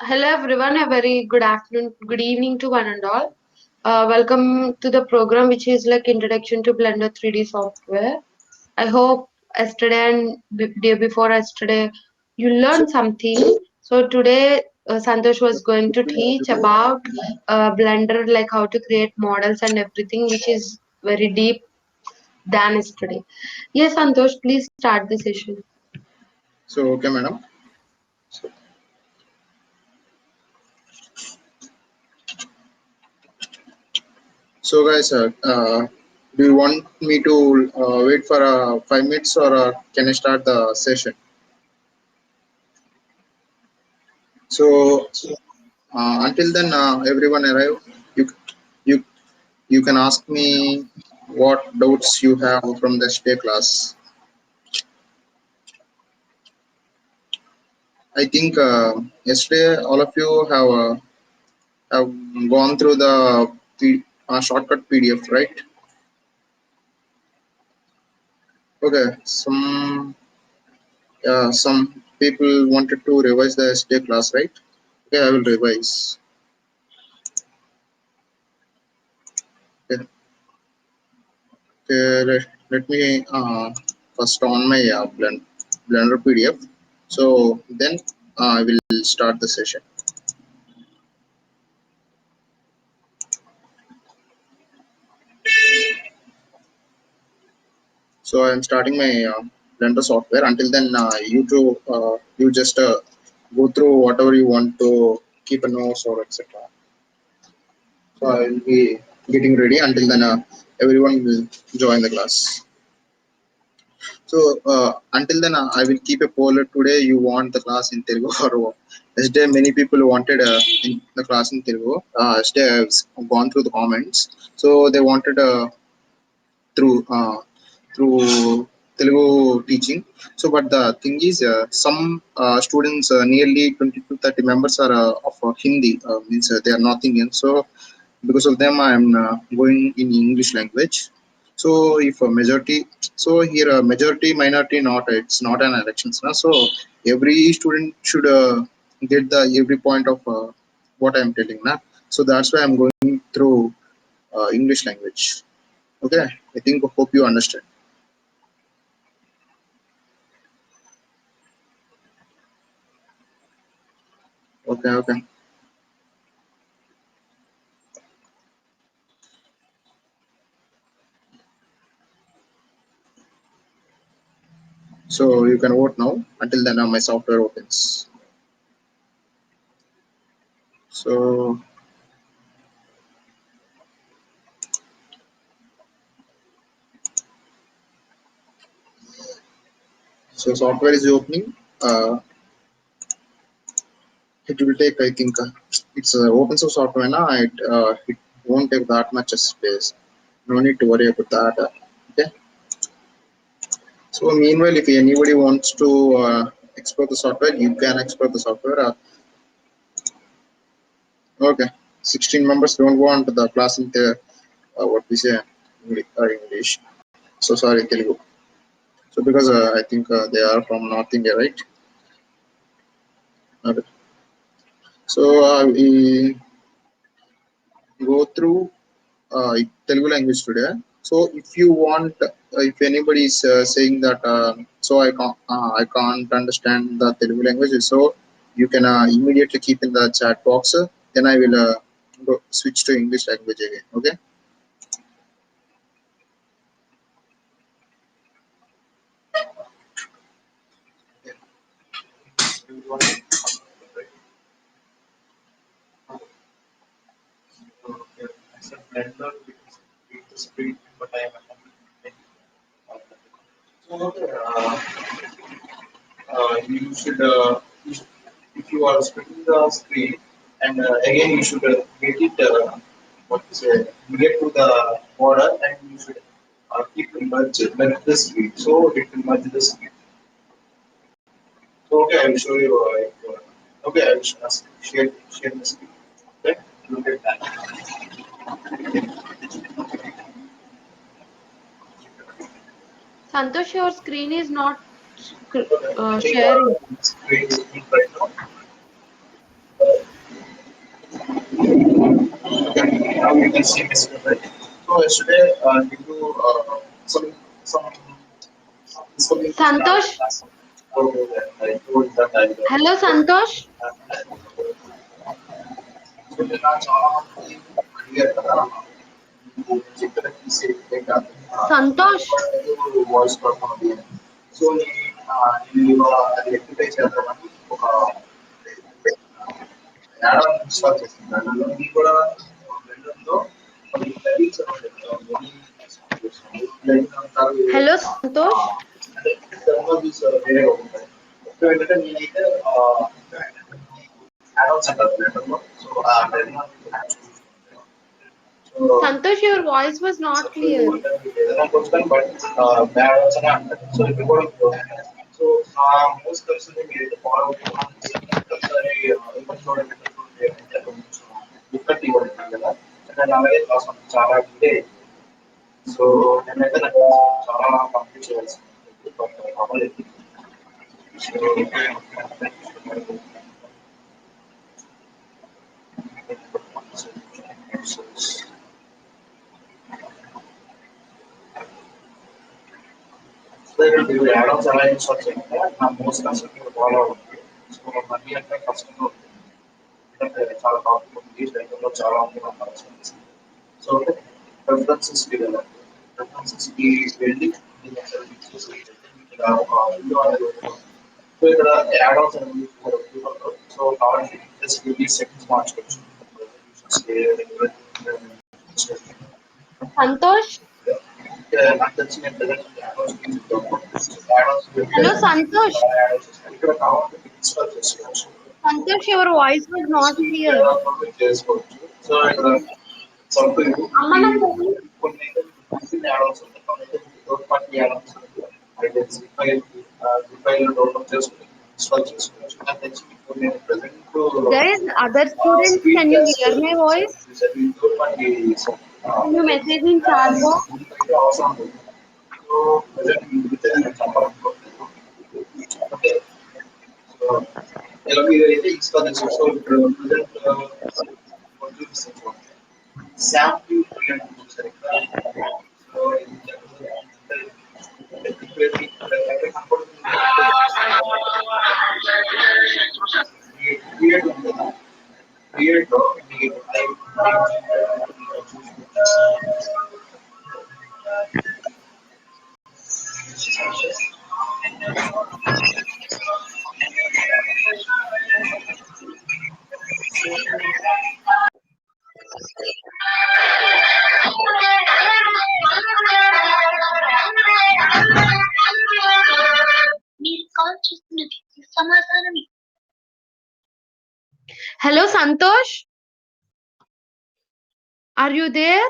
Hello everyone, a very good afternoon, good evening to one and all. Welcome to the program which is like Introduction to Blender 3D software. I hope yesterday and day before yesterday you learned something. So today Santhosh was going to teach about Blender, like how to create models and everything, which is very deep than yesterday. Yes, Santhosh, please start the session. Okay, madam. So, guys, do you want me to wait for 5 minutes or can I start the session? So, until then, everyone arrive. You, you, you can ask me what doubts you have from the stay class. I think yesterday all of you have gone through the shortcut PDF, right? Okay, some people wanted to revise the SDA class, right? Okay, I will revise. Okay, let me first on my Blender PDF. So then I will start the session. So I am starting my Blender software. Until then, you just go through whatever you want to keep a notes or etc. So I will be getting ready. Until then, everyone will join the class. So until then, I will keep a poll today. You want the class in Telugu or what? Yesterday, many people wanted in the class in Telugu. Yesterday, I've gone through the comments. So they wanted through through Telugu teaching. So, but the thing is, some students, nearly 20 to 30 members are of Hindi, means they are not Indian. So because of them I am going in English language. So if a majority, so here majority minority, not, it's not an elections now. So every student should get the every point of what I am telling now. So that's why I'm going through English language. Okay, I think, hope you understand. Okay. So you can vote now. Until then my software opens. So software is opening. It will take, I think, it's open source software now. It won't take that much space. No need to worry about that. Okay. So meanwhile, if anybody wants to explore the software, you can explore the software. Okay. 16 members don't want the class in the what we say, English. So sorry, Telugu. So because I think they are from North India, right? Okay. So we go through Telugu language today. So if you want, if anybody is saying that, so I can't understand the Telugu language, so you can immediately keep in the chat box. Then I will switch to English language again. Okay. You should, if you are splitting the screen, and again you should get it, what to say, you get to the border and you should keep merge the screen. So it will merge the screen. So okay, I will show you. Okay, I will share the screen. Okay, look at that. Santosh, your screen is not I think sharing. screen is big right now. can see my screen, right? So yesterday, due to some miscommunication, Santhosh, I told that I hello Santhosh. so నిన్న చాలా మంది అడిగారు కదా చెప్పిన తీసే Santhosh, voice పడుతుంది అని. So నేను అది రెక్టిఫై చేద్దామని ఒక యాడ్ ఇన్స్టాల్ చేస్తున్నాను. ఇది కూడా బ్లెండర్లో కొన్ని ప్లగిన్స్ అంటారు hello Santhosh. అంటే టెక్నాలజీస్ వేరేగా ఉంటాయి. సో ఏంటంటే నేనైతే యాడ్-ఆన్స్ అంటారు బ్లెండర్లో. సో ఆ blender Santhosh, your voice was not clear. ఏదైనా కొంచెం బట్ బ్యాడ్ అని అంటారు. సో ఇది కూడా సో ఆ మోస్ట్ కలిసి మీరు ఫాలో అవుతున్నాను. ఒకసారి చూడండి డిఫరెంట్ ఇవ్వండి కదా అంటే అలాగే చాలా ఉంటే సో నేనైతే నాకు చాలా కంప్లీట్ చేయాల్సి బట్ అవ్వలేదు. సో మీరు యాడ్-ఆన్స్ ఎలా ఇన్స్టాల్ చేయాలంటే నా మోస్ట్ కన్సర్న్ మీరు ఫాలో అవ్వండి. సో మళ్ళీ అంటే కష్టంగా ఉంటుంది. అంటే చాలా ప్రాబ్లం ఉంది రైతుల్లో చాలా ఉంది మన పరిస్థితి. సో ప్రిఫరెన్సెస్కి వెళ్ళండి. ప్రిఫరెన్సెస్కి వెళ్ళి ఇలా ఒక వీడియో అనేది ఉంటుంది. సో ఇక్కడ యాడ్-ఆన్స్ అనేది సో కావాలంటే జస్ట్ సెట్టింగ్స్ మార్చుకోవచ్చు. Santhosh, నాకు తెలిసిన hello Santhosh. ఇక్కడ కావాలంటే ఇన్స్టాల్ చేసుకోవచ్చు. Santhosh, your voice was not clear. చేసుకోవచ్చు. సో ఇక్కడ సంథింగ్ అమ్మ నా phone. కొన్ని యాడ్-ఆన్స్ ఉంటాయి. కొన్ని థర్డ్ పార్టీ యాడ్-ఆన్స్ అయితే ఫైల్ డౌన్లోడ్ చేసుకుని ఇన్స్టాల్ చేసుకోవచ్చు. నాకు తెలిసి ఇప్పుడు నేను present Guys, other students, screen can you cost hear my voice? Third party Can you message in chat box? అయితే అవసరం లేదు. సో ప్రెసెంట్ ఇంటితే నేను చెప్పాలనుకోవట్లేదు. ఓకే సో ఇలా మీరు అయితే ఇన్స్టాల్ చేసుకోవచ్చు. సో ఇప్పుడు ప్రెసెంట్ శాంపుల్ చూసారు ఇక్కడ. సో క్రియేట్ ఉంది కదా క్రియేట్ లో మీకు Hello Santhosh, are you there?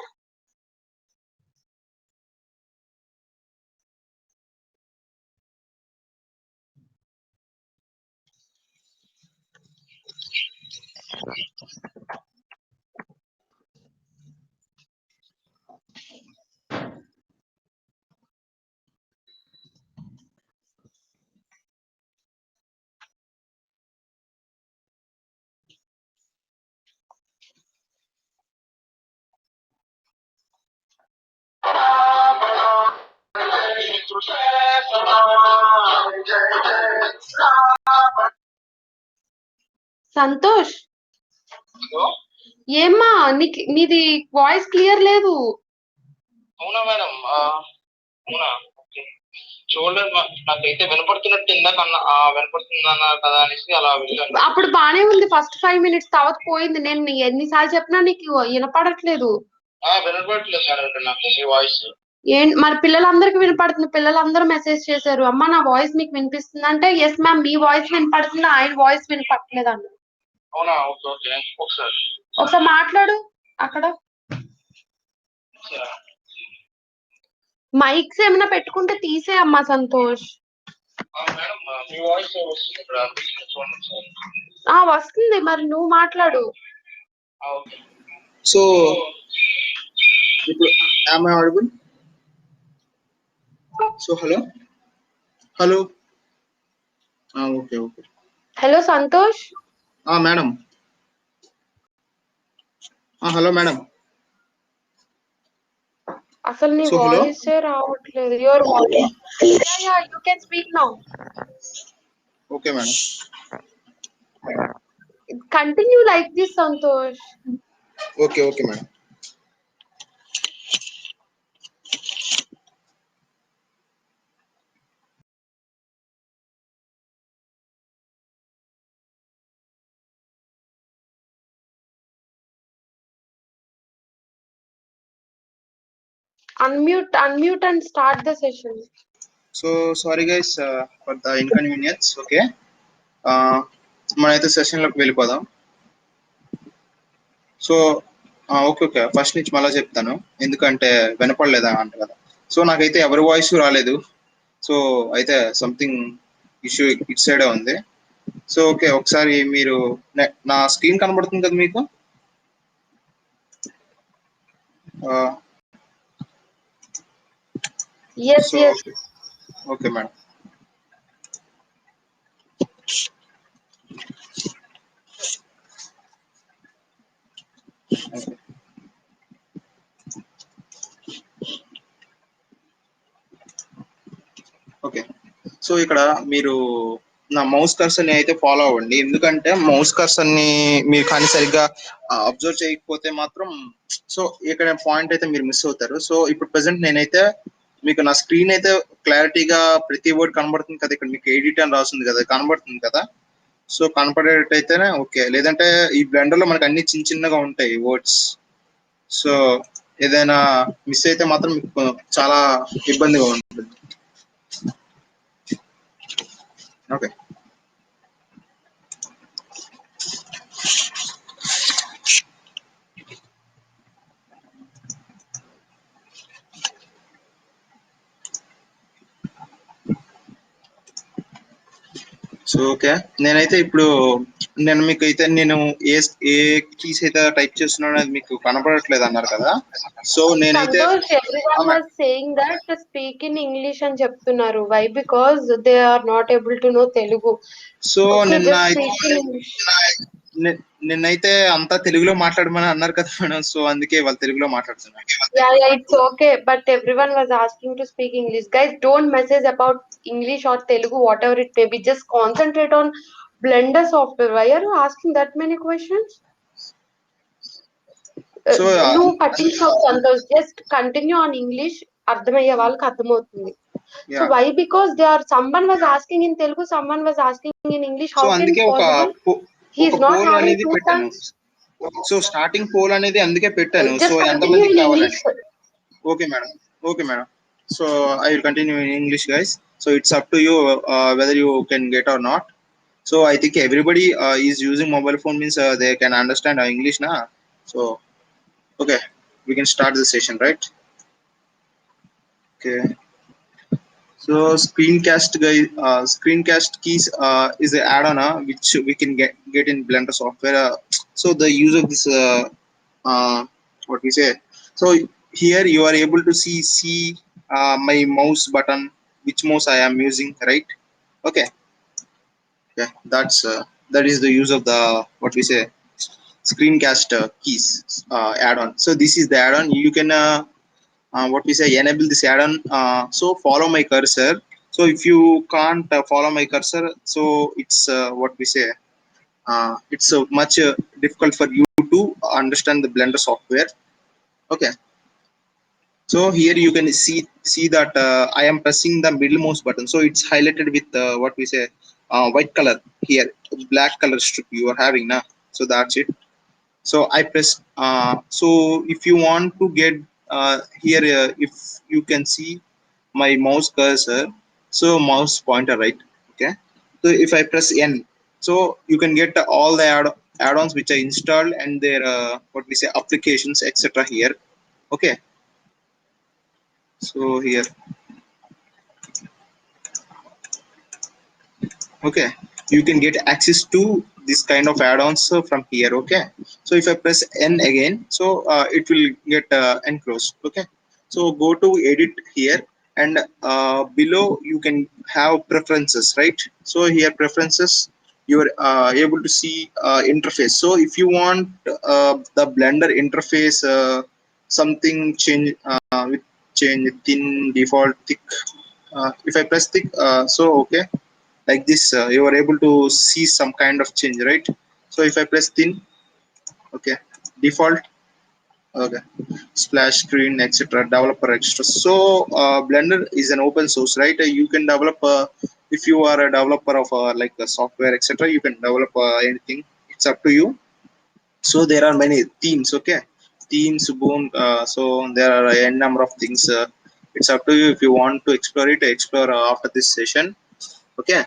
Santosh ఏమ్మా నీది వాయిస్ క్లియర్ లేదు. అవునా మేడం? అవునా? ఓకే. చూడలేదు నాకైతే వినపడుతున్నట్టు ఇందాకన్నా వినపడుతుందన్నారు కదా అనేసి అలా వెళ్ళాను. అప్పుడు బానే ఉంది ఫస్ట్ 5 minutes, తర్వాత పోయింది. నేను ఎన్నిసార్లు చెప్పినా నీకు వినపడట్లేదు. వినపడట్లేదు మేడం నాకు మీ వాయిస్. మరి పిల్లలందరికీ వినపడుతుంది. పిల్లలందరూ మెసేజ్ చేశారు, అమ్మ నా వాయిస్ మీకు వినిపిస్తుంది అంటే ఎస్ మ్యామ్ మీ వాయిస్ వినపడుతుంది, ఆయన వాయిస్ వినపడట్లేదు అన్న. అవునా? Okay okay. ఒకసారి మాట్లాడు అక్కడ. మైక్స్ ఏమైనా పెట్టుకుంటే తీసే అమ్మా సంతోష్. మేడం మీ వాయిస్ వస్తుంది ఇక్కడ చూడండి. వస్తుంది, మరి నువ్వు మాట్లాడు. ఓకే. సో ఇప్పుడు am I audible? So hello okay okay. Hello Santosh. Madam hello madam. అసలు నీ So hello. వాయిసే రావట్లేదు. Your voice. Yeah you can speak now. Okay, madam. Continue like this, Santhosh. Okay, okay, madam. Unmute and start the session. So sorry guys for the inconvenience. Okay. మనమైతే సెషన్లోకి వెళ్ళిపోదాం. So okay okay first నుంచి మళ్ళీ చెప్తాను, ఎందుకంటే వినపడలేదా అంట కదా. So నాకైతే ఎవరి వాయిస్ రాలేదు. సో అయితే సంథింగ్ ఇష్యూ ఇట్ సైడే ఉంది. సో ఓకే, ఒకసారి మీరు నా స్క్రీన్ కనబడుతుంది కదా మీకు? Yes, so yes. Okay madam. Okay, so ఇక్కడ మీరు నా మౌస్ కర్సర్ని అయితే ఫాలో అవ్వండి, ఎందుకంటే మౌస్ కర్సర్ని మీరు కానీ సరిగ్గా అబ్జర్వ్ చేయకపోతే మాత్రం సో ఇక్కడ పాయింట్ అయితే మీరు మిస్ అవుతారు. సో ఇప్పుడు ప్రెసెంట్ నేనైతే మీకు నా స్క్రీన్ అయితే క్లారిటీగా ప్రతి వర్డ్ కనబడుతుంది కదా. ఇక్కడ మీకు ఎడిట్ అని రాస్తుంది కదా, కనబడుతుంది కదా. సో కనపడేటైతేనే ఓకే, లేదంటే ఈ బ్లెండర్లో మనకు అన్ని చిన్న చిన్నగా ఉంటాయి వర్డ్స్. సో ఏదైనా మిస్ అయితే మాత్రం మీకు చాలా ఇబ్బందిగా ఉంటుంది. ఓకే, సో ఓకే నేనైతే ఇప్పుడు నేను మీకు అయితే నేను ఏ ఏ కీస్ అయితే టైప్ చేస్తున్నానో అది మీకు కనపడట్లేదు అన్నారు కదా. సో నేనైతే Santosh, everyone was saying that to speak in English and చెప్తున్నారు. Why? Because they are not able to know Telugu. So Okay, నిన్న just speak in English. నిన్నైతే అంతా తెలుగులో మాట్లాడమని అన్నారు కదా మేడం. సో అందుకే వాళ్ళు తెలుగులో మాట్లాడుతున్నారు. Yeah, it's okay. But everyone was asking to speak English. Guys, don't message about English or Telugu, whatever it may be. Just concentrate on Blender software. Why are you asking that many questions? So నువ్వు పట్టించుకోకు Santosh. Just continue on English. అర్థమయ్యే వాళ్ళకి అర్థమవుతుంది. So why? Because they are someone was asking in Telugu, someone was asking in English. So How can అందుకే it possible? He is not poll having అనేది two పెట్టాను. sons. So starting poll అనేది అందుకే పెట్టాను. So Just continue ఎంతమందికి in కావాలని. English. Okay madam, okay madam. So I will continue in English guys. So it's up to you whether you can get or not. So I think everybody is using mobile phone means they can understand English na. So okay, we can start the session, right? Okay. So Screencast Keys is an add-on which we can get in Blender software. So the use of this what we say. So here you are able to see my mouse button, which mouse I am using, right? Okay. Yeah, that is the use of the what we say Screencast Keys add-on. So this is the add-on. You can what we say enable this add-on. So follow my cursor. So if you can't follow my cursor, so it's what we say it's much difficult for you to understand the Blender software. Okay. So here you can see that I am pressing the middle mouse button. So it's highlighted with what we say white color here, black color strip you are having now. So that's it. So I press so if you want to get here if you can see my mouse cursor, so mouse pointer, right? Okay, so if I press N, so you can get all the add-ons which are installed and their what we say applications etc here. Okay, so here, okay, you can get access to this kind of add-ons from here. Okay, so if I press N again, so it will get enclosed. Okay, so go to edit here, and below you can have preferences, right? So here preferences, you are able to see interface. So if you want the Blender interface something change with change thin, default, thick. If I press thick, so okay, like this, you are able to see some kind of change, right? So if I press thin, okay, default, okay, splash screen, etc., developer extra. So Blender is an open source, right? You can develop if you are a developer of like a software, etc., you can develop anything. It's up to you. So there are many themes, okay, themes, boom, so there are a number of things. It's up to you if you want to explore it, explore after this session, okay.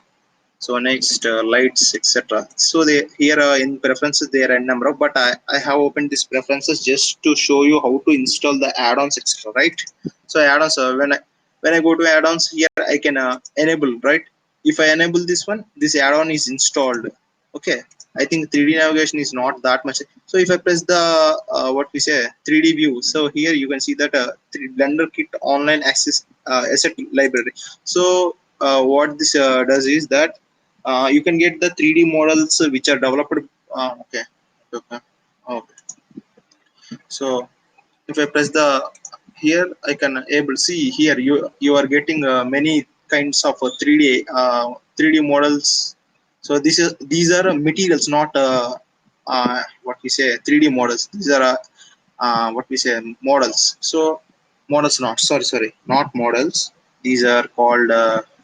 So next, lights, etc. So they here in preferences there are a number of, but I have opened these preferences just to show you how to install the add-ons, etc., right? So add-ons, when I go to add-ons here, I can enable, right? If I enable this one, this add-on is installed, okay. I think 3D navigation is not that much. So if I press the what we say 3D view, so here you can see that Blender Kit online access asset library. So what this does is that you can get the 3D models which are developed. Okay, okay, okay. So if I press the here, I can able see here you are getting many kinds of 3D models. So these are materials, not what we say 3D models. These are what we say models. So models, not sorry, not models. These are called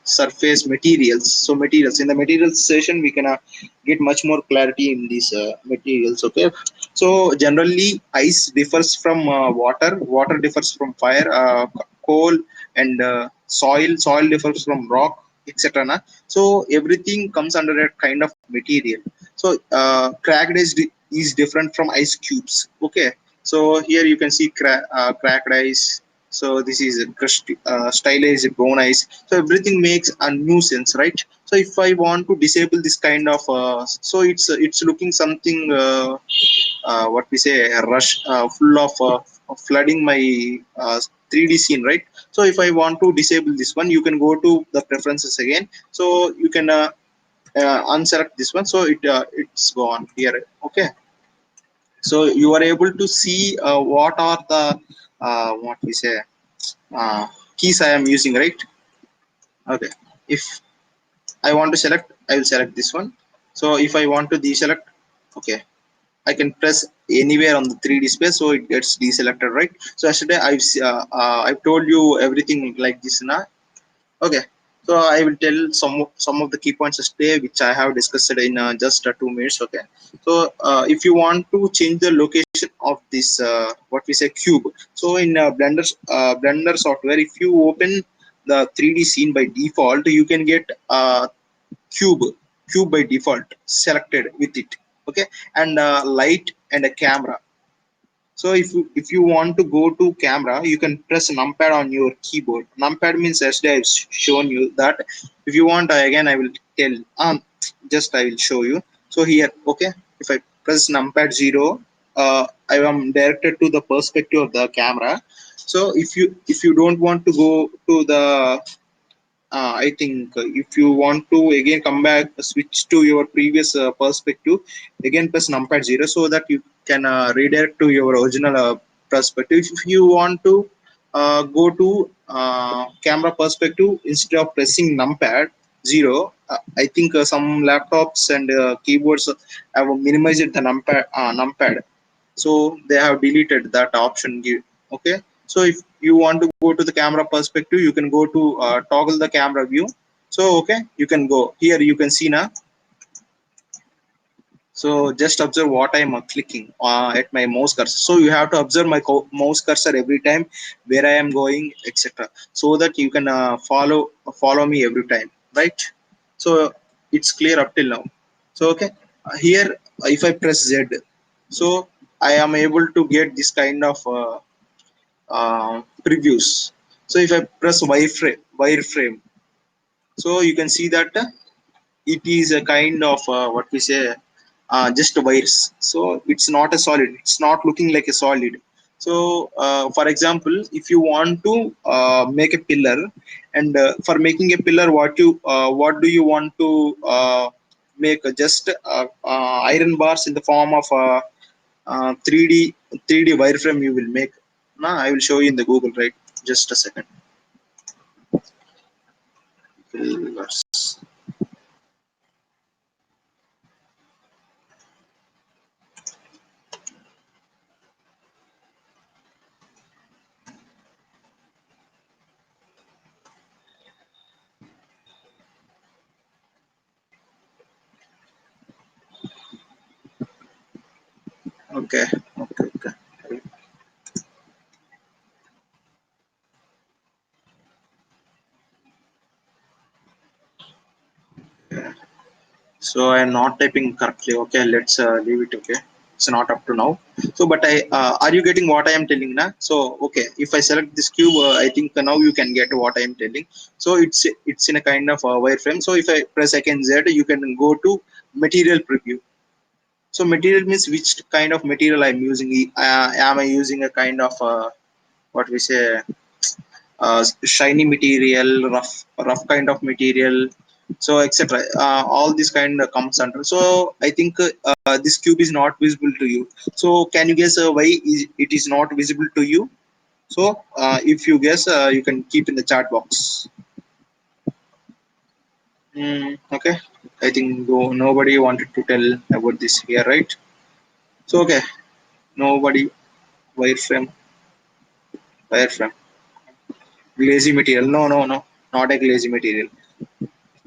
surface materials. So materials, in the materials session we can get much more clarity in these materials, okay. So generally ice differs from water differs from fire, coal and soil differs from rock, etc. So everything comes under a kind of material. So cracked is different from ice cubes, okay. So here you can see cracked ice. So this is stylized bone ice. So everything makes a nuisance, right? So if I want to disable this kind of so it's looking something what we say a rush full of flooding my 3D scene, right? So if I want to disable this one, you can go to the preferences again. So you can unselect this one, so it's gone here, okay. So you are able to see what are the what we say uh, keys I am using, right? Okay, if I want to select, I will select this one. So if I want to deselect, okay, I can press anywhere on the 3D space, so it gets deselected, right? So yesterday I've told you everything like this now. Okay, so I will tell some of the key points yesterday, which I have discussed in just 2 minutes. Okay, so if you want to change the location of this what we say cube, so in Blender software, if you open the 3D scene by default, you can get cube cube by default selected with it, okay, and light and a camera. So if you want to go to camera, you can press numpad on your keyboard. Numpad means yesterday I've shown you that. If you want, again I will tell. Just I will show you. So here, okay, if I press numpad 0, I am directed to the perspective of the camera. So if you don't want to go to the I think if you want to again come back, switch to your previous perspective, again press numpad 0 so that you can redirect to your original perspective. If you want to go to camera perspective, instead of pressing numpad 0, I think some laptops and keyboards have minimized the numpad, so they have deleted that option, okay. So if you want to go to the camera perspective, you can go to toggle the camera view. So okay, you can go here, you can see now. So just observe what I am clicking at my mouse cursor. So you have to observe my mouse cursor every time where I am going, etc., so that you can follow me every time, right? So it's clear up till now. So okay, here if I press Z, so I am able to get this kind of previews. So if I press wireframe, so you can see that it is a kind of what we say just wires. So it's not a solid, it's not looking like a solid. So for example, if you want to make a pillar, and for making a pillar, what do you want to make? Just iron bars in the form of 3D wireframe you will make. I will show you in the Google, right? just a second. Fillers. Okay, okay, okay. So I am not typing correctly. Okay, let's leave it. Okay, it's not up to now. So but I are you getting what I am telling now? So okay, if I select this cube, I think now you can get what I am telling. So it's in a kind of wireframe. So if I press again Z, you can go to material preview. So material means which kind of material I'm using. Am I using a kind of what we say shiny material, rough kind of material, so etc. All this kind comes under. So I think this cube is not visible to you. So can you guess why it is not visible to you? So if you guess, you can keep in the chat box. Okay, I think nobody wanted to tell about this here, right? So okay, nobody. Wireframe, wireframe, glazy material. No, no, no, not a glazy material.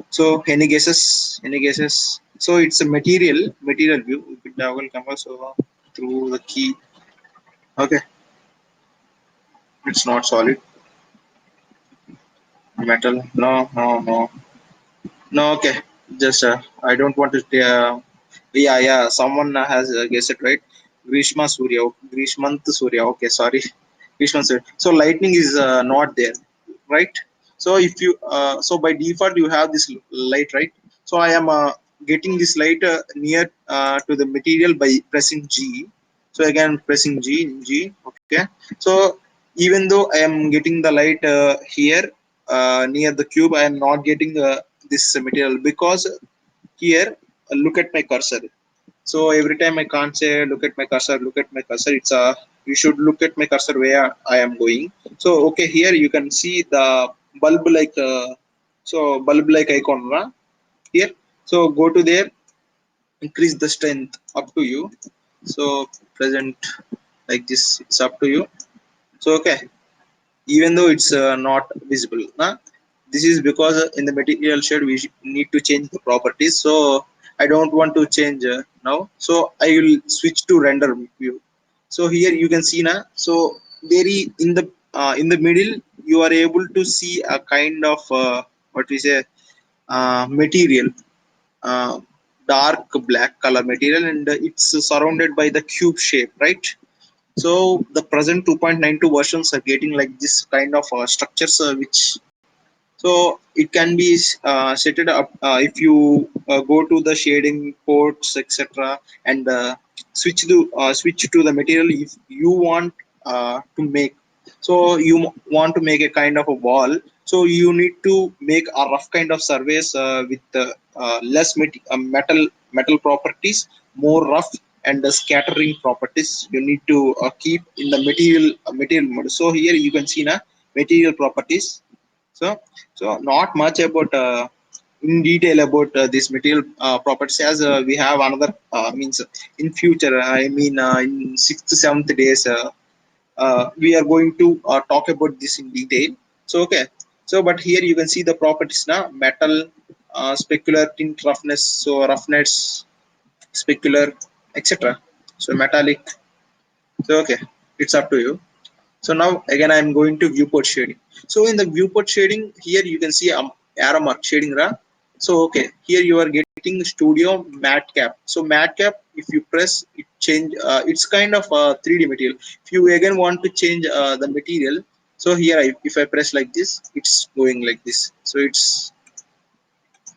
So any guesses? Any guesses? So it's a material view. We could toggle canvas over through the key. Okay, it's not solid. Metal. No, no, no, no. Okay, just I don't want to. Yeah, yeah. Someone has guessed it right. Grishma Surya. Grishmant Surya. Okay, sorry. Grishma Surya. So lightning is not there, right? So if you so by default you have this light, right? So I am getting this light near to the material by pressing G. So again pressing G. Okay. So even though I am getting the light here near the cube, I am not getting this material because here look at my cursor. So every time I can't say look at my cursor, look at my cursor. It's you should look at my cursor where I am going. So okay, here you can see the bulb like bulb like icon here. So go to there, increase the strength up to you. So present like this, it's up to you. So okay, even though it's not visible. This is because in the material shade we need to change the properties. So I don't want to change now. So I will switch to render view. So here you can see now. So very in the middle you are able to see a kind of what we say material, uh, dark black color material, and it's surrounded by the cube shape, right? So the present 2.92 versions are getting like this kind of structures, which so it can be set it up if you go to the shading ports, etc., and switch to the material if you want to make. So you want to make a kind of a wall. So you need to make a rough kind of surface with less metal properties, more rough and scattering properties. You need to keep in the material mode. So here you can see now material properties. So so not much about in detail about this material properties, as we have another means in future, I mean in 6th 7th days we are going to talk about this in detail. So okay, so but here you can see the properties now: metal, specular tint roughness, so roughness, specular, etc. So metallic. So okay, it's up to you. So now again I am going to viewport shading. So in the viewport shading, here you can see arrow mark shading So okay, here you are getting studio matte cap. So matte cap, if you press it change, it's kind of a 3D material. If you again want to change the material, so here if I press like this, it's going like this. So it's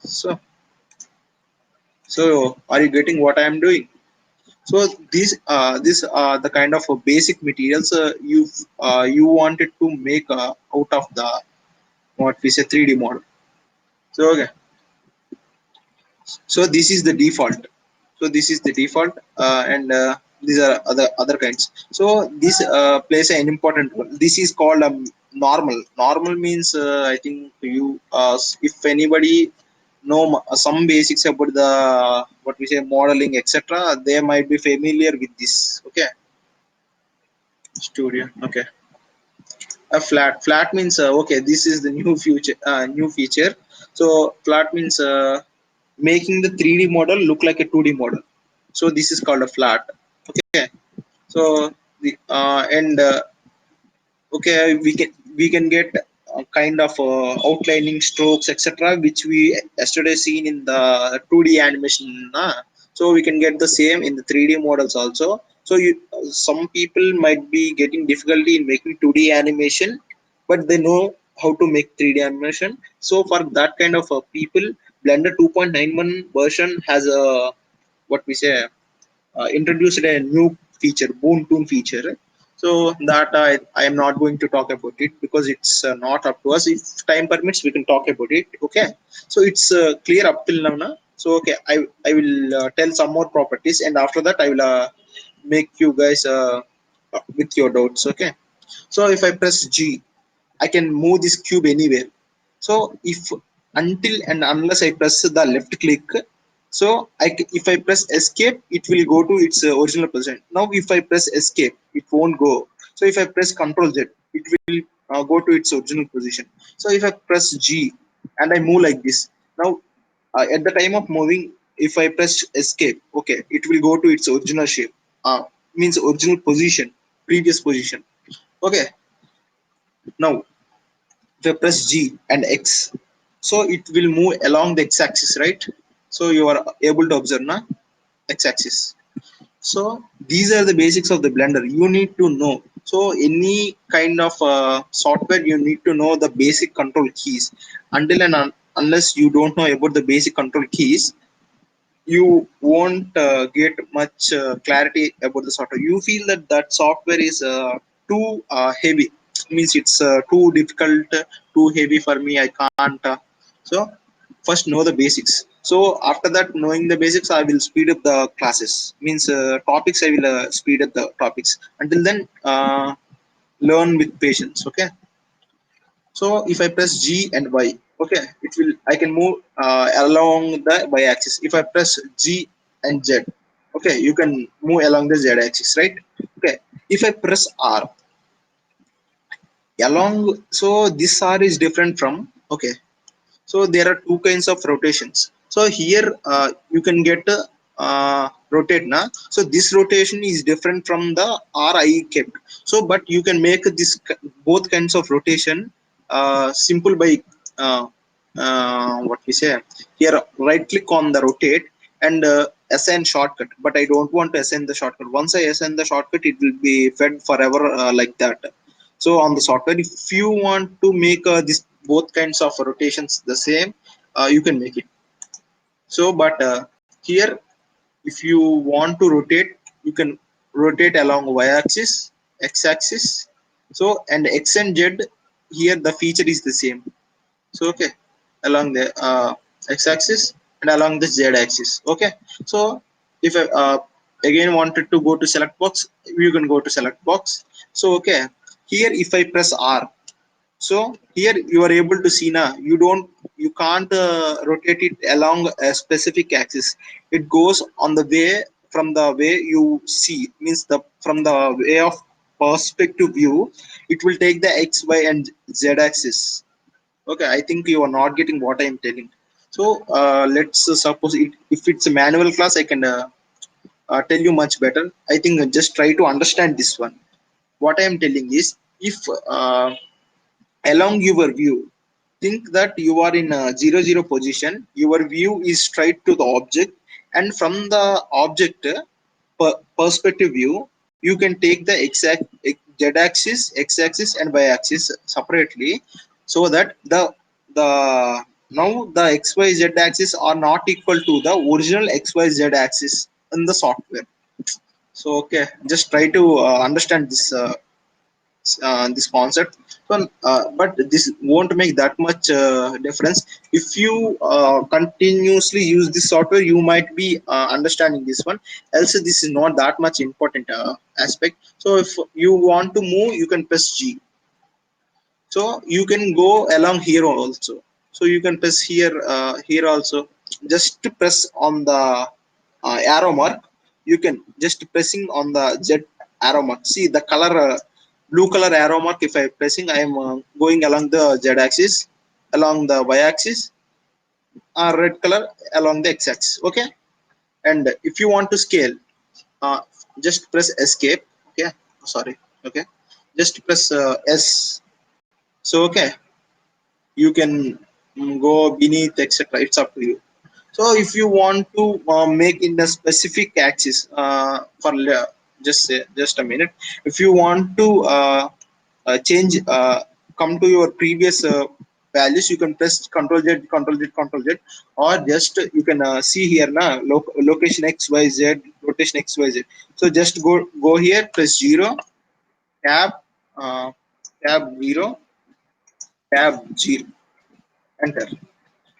so so are you getting what I am doing? So these are the kind of basic materials you wanted to make out of the what we say 3D model. So okay, so this is the default. So this is the default, and these are other kinds. So this plays an important role. This is called a Normal means I think you if anybody know some basics about the what we say modeling etc., they might be familiar with this. Okay, studio. Okay, a flat means okay, this is the new feature. So flat means making the 3D model look like a 2D model. So this is called a flat. Okay, so the and okay, we can get a kind of outlining strokes etc., which we yesterday seen in the 2D animation. So we can get the same in the 3D models also. So some people might be getting difficulty in making 2D animation, but they know how to make 3D animation. So for that kind of people, Blender 2.91 version has a what we say introduced a new feature, boon tool feature. So that I am not going to talk about it because it's not up to us. If time permits we can talk about it. Okay, so it's clear up till now na? So okay, I will tell some more properties, and after that I will make you guys with your doubts. Okay, so if I press G, I can move this cube anywhere. So if until and unless I press the left click, so if I press escape, it will go to its original position. Now if I press escape, it won't go. So if I press Control Z, it will go to its original position. So if I press G and I move like this, now at the time of moving, if I press escape, okay, it will go to its original shape. Means original position, previous position. Okay, now if I press G and X, so it will move along the x-axis, right? So you are able to observe na x-axis. So these are the basics of the Blender. You need to know. So any kind of software, you need to know the basic control keys. Until and unless you don't know about the basic control keys, you won't get much clarity about the software. You feel that that software is too heavy, means it's too difficult, too heavy for me, I can't. So first know the basics. So after that, knowing the basics, I will speed up the classes, means topics, I will speed up the topics. Until then, learn with patience. Okay, so if I press G and Y, okay, it will, I can move along the Y axis. If I press G and Z, okay, you can move along the Z axis, right? Okay, if I press R along, so this R is different from, okay, so there are two kinds of rotations. So here you can get rotate na. So this rotation is different from the R I kept. So but you can make this both kinds of rotation simple by what we say here, right click on the rotate and assign shortcut. But I don't want to assign the shortcut. Once I assign the shortcut, it will be fed forever like that. So on the software, if you want to make this both kinds of rotations the same, you can make it. So but here, if you want to rotate, you can rotate along y-axis, x-axis. So and x and z, here the feature is the same. So okay, along the x-axis and along the z-axis. Okay, so if I again wanted to go to select box, you can go to select box. So okay, here if I press R, so here you are able to see now, you can't rotate it along a specific axis. It goes on the way, from the way you see, means the from the way of perspective view, it will take the x, y and z axis. Okay, I think you are not getting what I am telling. So let's suppose it, if it's a manual class, I can tell you much better. I think just try to understand this one. What I am telling is, if uh, along your view, think that you are in a 0 0 position, your view is straight to the object, and from the object perspective view, you can take the exact z axis, x axis and y axis separately. So that the now the xyz axis are not equal to the original xyz axis in the software. So okay, just try to understand this concept. So but this won't make that much difference. If you continuously use this software, you might be understanding this one. Else this is not that much important aspect. So if you want to move, you can press G. So you can go along here also. So you can press here, here also. Just to press on the arrow mark, you can just pressing on the Z arrow mark. See the color, blue color arrow mark. If I pressing, I am going along the Z axis, along the Y axis, red color along the X axis. Okay. And if you want to scale, uh, just press escape. Okay, sorry. Okay, just press S. So okay, you can go beneath, etc. It's up to you. So if you want to make in a specific axis, just a minute. If you want to change, come to your previous values, you can press Control Z, Control Z, Control Z, or just you can see here na location X Y Z, rotation X Y Z. So just go here, press 0, tab, uh, tab 0, tab 0, enter.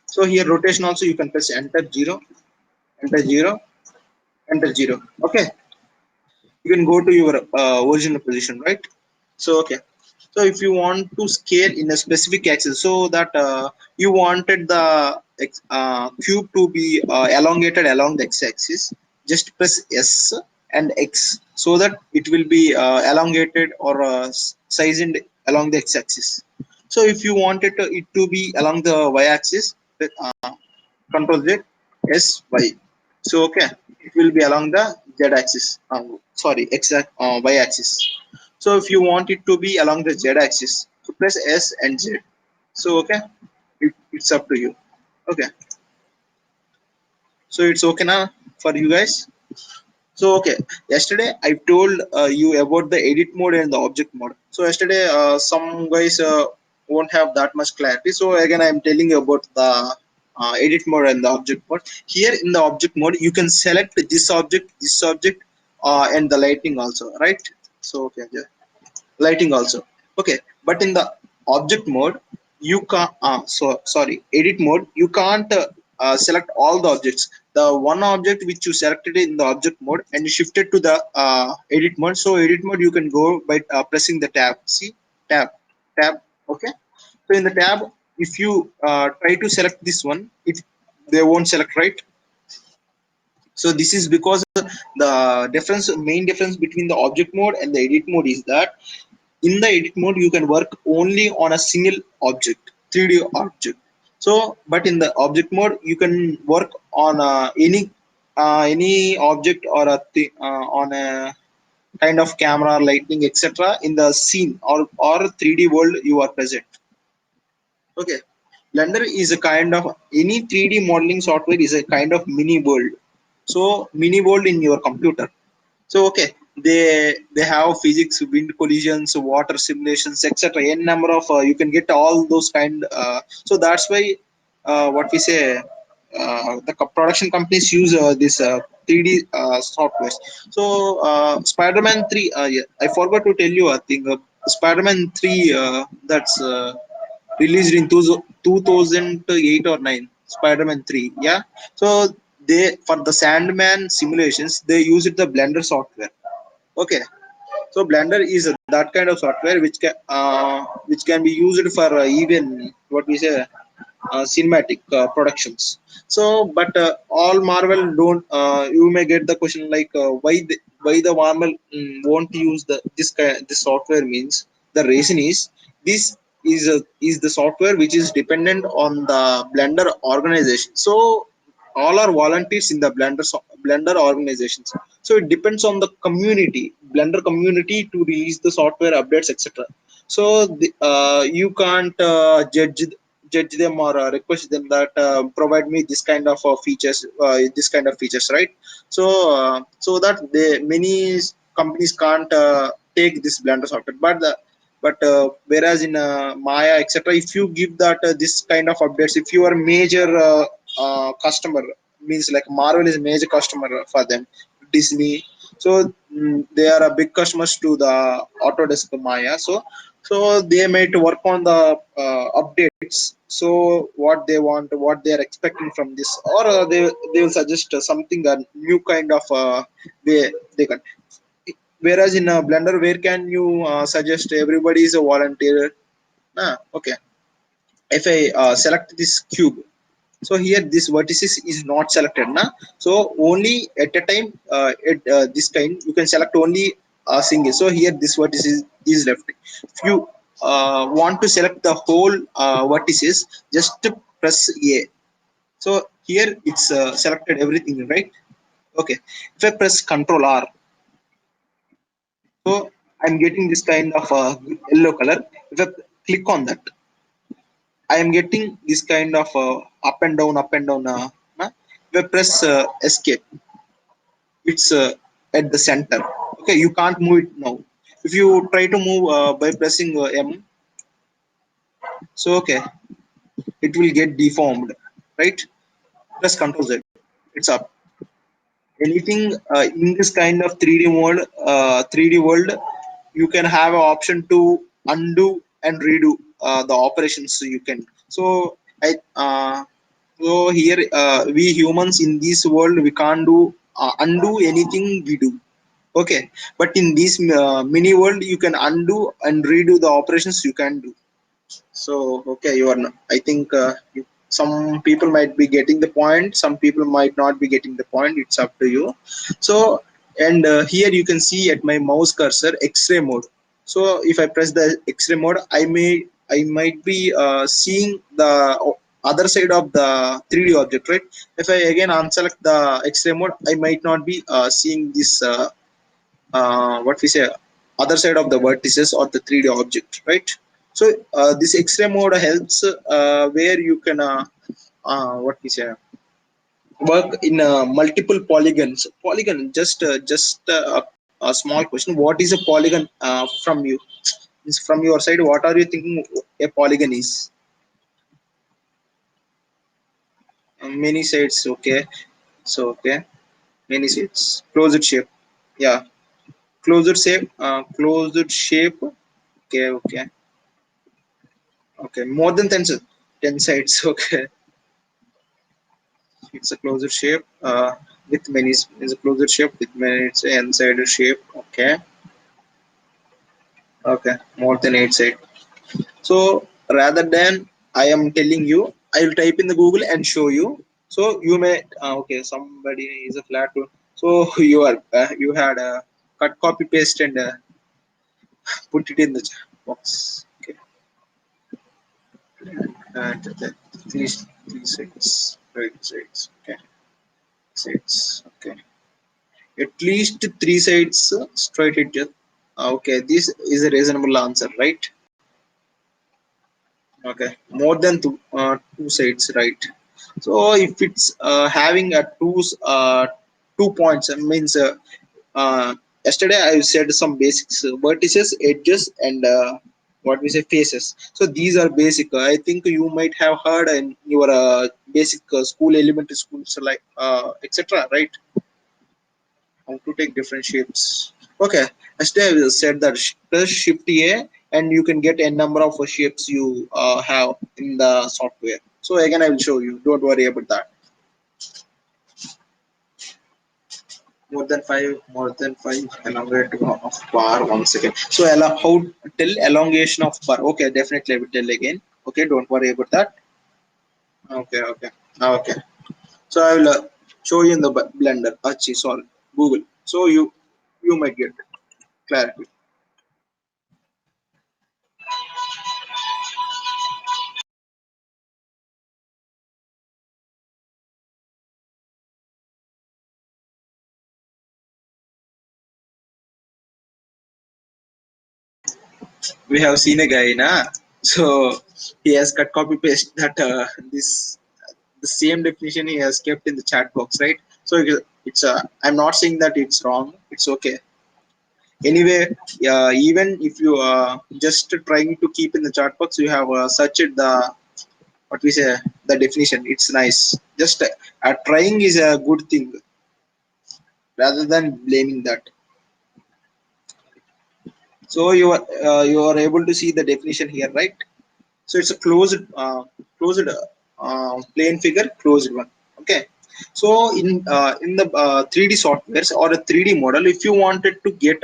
So here rotation also you can press enter 0, enter 0, enter 0. Okay, you can go to your original position, right? So okay. So if you want to scale in a specific axis, so that you wanted the cube to be elongated along the x-axis, just press S and X, so that it will be elongated or sized along the x-axis. So if you wanted it to be along the y-axis, uh, Control Z, S, Y. So okay, it will be along the Z axis. Sorry, Y axis. So if you want it to be along the Z axis, so press S and Z. So okay, it's up to you. Okay, so it's okay now for you guys. So okay, yesterday I told you about the edit mode and the object mode. So yesterday some guys won't have that much clarity. So again I am telling you about the edit mode and the object mode. Here in the object mode, you can select this object, and the lighting also, right? So okay, yeah, lighting also. Okay, but in the object mode, you can't. Sorry, edit mode, you can't select all the objects. The one object which you selected in the object mode and you shifted to the edit mode. So edit mode you can go by pressing the tab. See, tab, tab. Okay. So in the tab, if you try to select this one, it they won't select, right? So this is because the main difference between the object mode and the edit mode is that in the edit mode you can work only on a single object, 3D object. So but in the object mode you can work on any object or on a kind of camera, lighting, etc. in the scene or 3D world you are present. Okay, Blender is a kind of, any 3D modeling software is a kind of mini world. So mini world in your computer. So okay, they have physics, wind collisions, water simulations, etc. N number of you can get all those kind. So that's why what we say, the production companies use this 3D software. So Spider-Man 3. Yeah, I forgot to tell you. I think Spider-Man 3. That's released in 2008 or 9. Spider-Man 3. Yeah. So they, for the Sandman simulations, they used the Blender software. Okay, so Blender is that kind of software which can be used for even what we say cinematic productions. So but all Marvel don't, you may get the question like why the Marvel won't use this software. Means the reason is this is the software which is dependent on the Blender organization. So all are volunteers in the Blender organizations. So it depends on the community, Blender community, to release the software updates, etc. So you can't judge them or request them that provide me this kind of features, right? So so that they many companies can't take this Blender software. But whereas in Maya, etc., if you give that this kind of updates, if you are major customer, means like Marvel is a major customer for them, Disney. So they are a big customers to the Autodesk Maya. So they might work on the updates. So what they want, what they are expecting from this, or they will suggest something, a new kind of they can. Whereas in Blender, where can you suggest everybody is a volunteer? Okay, if I select this cube, so here this vertices is not selected na. So only at a time this kind you can select only a single. So here this vertex is left. If you want to select the whole vertices, just press A. So here it's selected everything, right? Okay, if I press Control R, so I'm getting this kind of yellow color. If I click on that, I am getting this kind of up and down, up and down. If I press escape, it's at the center. Okay, you can't move it now. If you try to move by pressing M, so okay, it will get deformed, right? Press Ctrl Z, it's up. Anything in this kind of 3D world, you can have an option to undo and redo the operations you can. So I so here we humans in this world we can't do undo anything we do. Okay, but in this mini world you can undo and redo the operations you can do. So okay, you are. I think some people might be getting the point. Some people might not be getting the point. It's up to you. So and here you can see at my mouse cursor X-ray mode. So if I press the X-ray mode, I might be seeing the other side of the 3D object, right? If I again unselect the X-ray mode, I might not be seeing this. What we say other side of the vertices or the 3D object, right? So this X-ray mode helps where you can what we say work in multiple polygon. Just a small question, what is a polygon from you, from your side, what are you thinking a polygon is? Many sides, okay. So okay, many sides, closed shape, yeah, closed shape. Okay, okay, okay. More than 10 sides. Okay, it's a closed shape with many. It's a closed shape with many. It's an inside shape. Okay, okay. More than 8 sides. So rather than I am telling you, I will type in the Google and show you. So you may okay. Somebody is a flat one. So you are you had cut, copy, paste, and put it in the chat box. Okay, and three sides, right sides. Okay. Okay, at least three sides straight edges. Okay, this is a reasonable answer, right? Okay, more than two sides, right? So if it's having a two points, means yesterday I said some basics, vertices, edges, and what we say faces. So these are basic. I think you might have heard in your basic school, elementary schools, like etc., right? How to take different shapes. Okay, yesterday I said that press shift A and you can get a number of shapes you have in the software. So again I will show you, don't worry about that. More than five elongate of bar. 1 second. So how tell elongation of bar? Okay, definitely I will tell again. Okay, don't worry about that. Okay, okay, okay. So I will show you in the blender. Achi, sorry, Google. So you might get clarity. We have seen a guy na, so he has cut, copy, paste that this the same definition he has kept in the chat box, right? So it's I'm not saying that it's wrong, it's okay. Anyway, even if you just trying to keep in the chat box, you have searched the what we say the definition, it's nice. Just trying is a good thing rather than blaming that. So you are able to see the definition here, right? So it's a closed plane figure, closed one. Okay, so in the 3D softwares or a 3D model, if you wanted to get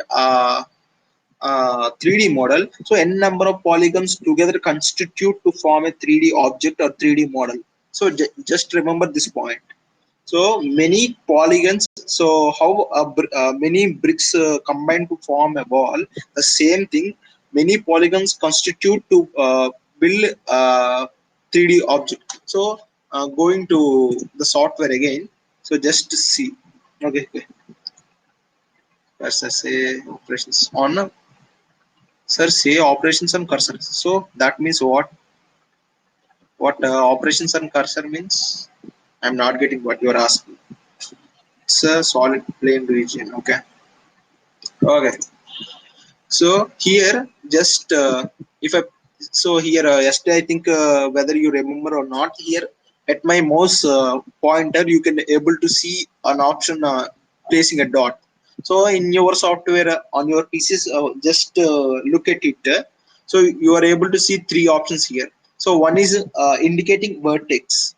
3D model. So n number of polygons together constitute to form a 3D object or 3D model. So just remember this point. So many polygons. So how many bricks combine to form a wall? The same thing. Many polygons constitute to build a 3D object. So going to the software again. So just to see. Okay. Okay. Let's say operations on. Sir, say operations on cursor. So that means what? What operations on cursor means? I'm not getting what you're asking. It's a solid plane region. Okay. Okay. So here, just if I so here yesterday I think whether you remember or not, here at my mouse pointer you can able to see an option placing a dot. So in your software on your PCs, just look at it. So you are able to see three options here. So one is indicating vertex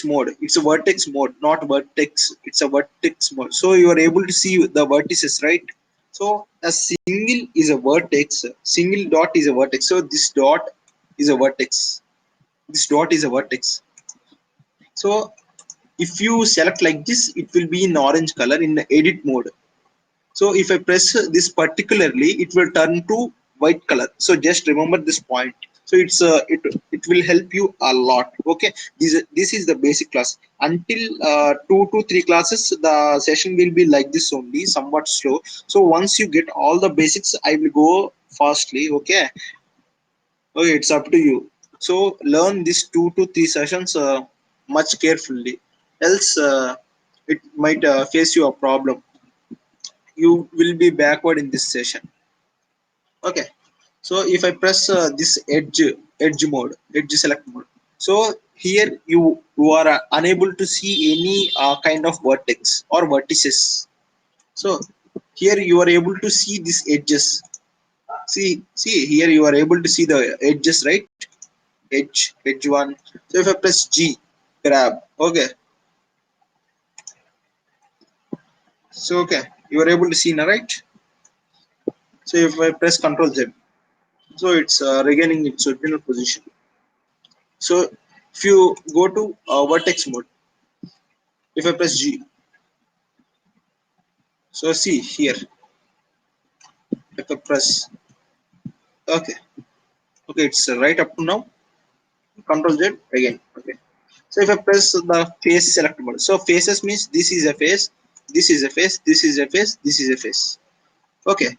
mode. It's a vertex mode, not vertex. It's a vertex mode. So you are able to see the vertices, right? So a single is a vertex. Single dot is a vertex. So this dot is a vertex. This dot is a vertex. So if you select like this, it will be in orange color in the edit mode. So if I press this particularly, it will turn to white color. So just remember this point. So it will help you a lot. Okay, this is the basic class. Until 2 to 3 classes, the session will be like this only, somewhat slow. So once you get all the basics, I will go fastly. Okay, okay, it's up to you. So learn these 2 to 3 sessions much carefully, else it might face you a problem. You will be backward in this session. Okay, so if I press this edge mode, edge select mode, so here you are unable to see any kind of vertex or vertices. So here you are able to see these edges. See here you are able to see the edges, right? Edge one. So if I press G, grab. Okay, so okay, you are able to see now, right? So if I press Control Z, so it's regaining its original position. So if you go to vertex mode, if I press G, so see here, if I press, okay, okay, it's right up to now. Control Z again. Okay. So if I press the face select mode, so faces means this is a face, this is a face, this is a face, this is a face. Okay.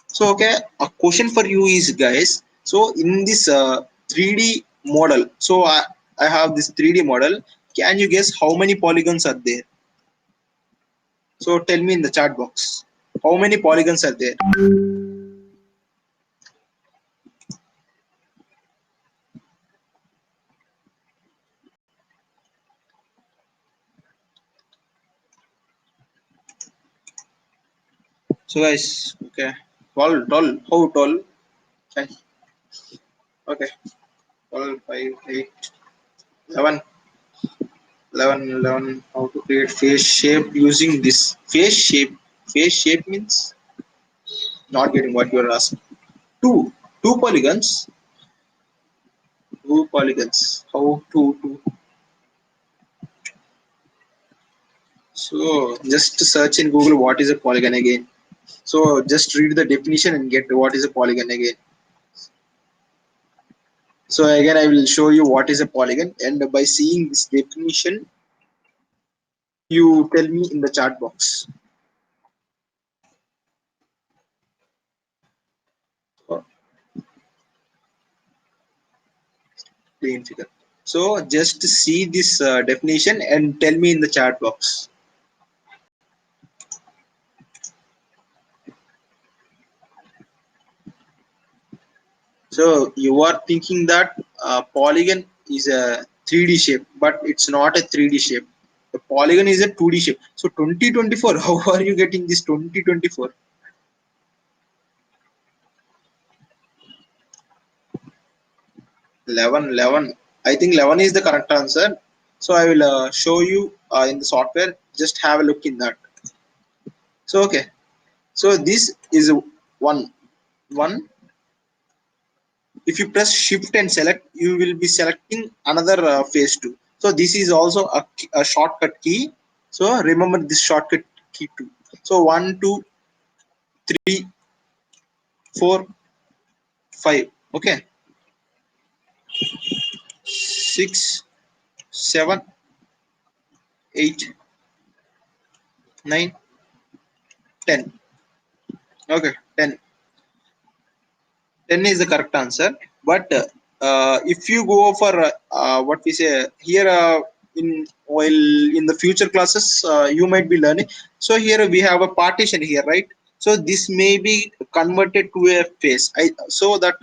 So okay, a question for you is guys. So in this 3D model, so I have this 3D model. Can you guess how many polygons are there? So tell me in the chat box. How many polygons are there? So guys, okay, tall, how tall? Okay, okay, 12, 5, 8, 11, 11. How to create face shape using this face shape? Face shape means not getting what you are asking. Two, two polygons, two polygons. How to? So just search in Google what is a polygon again. So just read the definition and get what is a polygon again. So again, I will show you what is a polygon, and by seeing this definition, you tell me in the chat box. Oh, plain figure. So just see this definition and tell me in the chat box. So you are thinking that polygon is a 3D shape, but it's not a 3D shape. The polygon is a 2D shape. So 2024, how are you getting this 2024? 11. I think 11 is the correct answer. So I will show you in the software. Just have a look in that. So okay. So this is one. If you press shift and select, you will be selecting another phase 2. So this is also a shortcut key. So remember this shortcut key too. So 1 2 3 4 5. Okay, 6 7 8 9 10. Okay, 10. 10 is the correct answer. But if you go for what we say here, in while in the future classes, you might be learning. So here we have a partition here, right? So this may be converted to a face. So that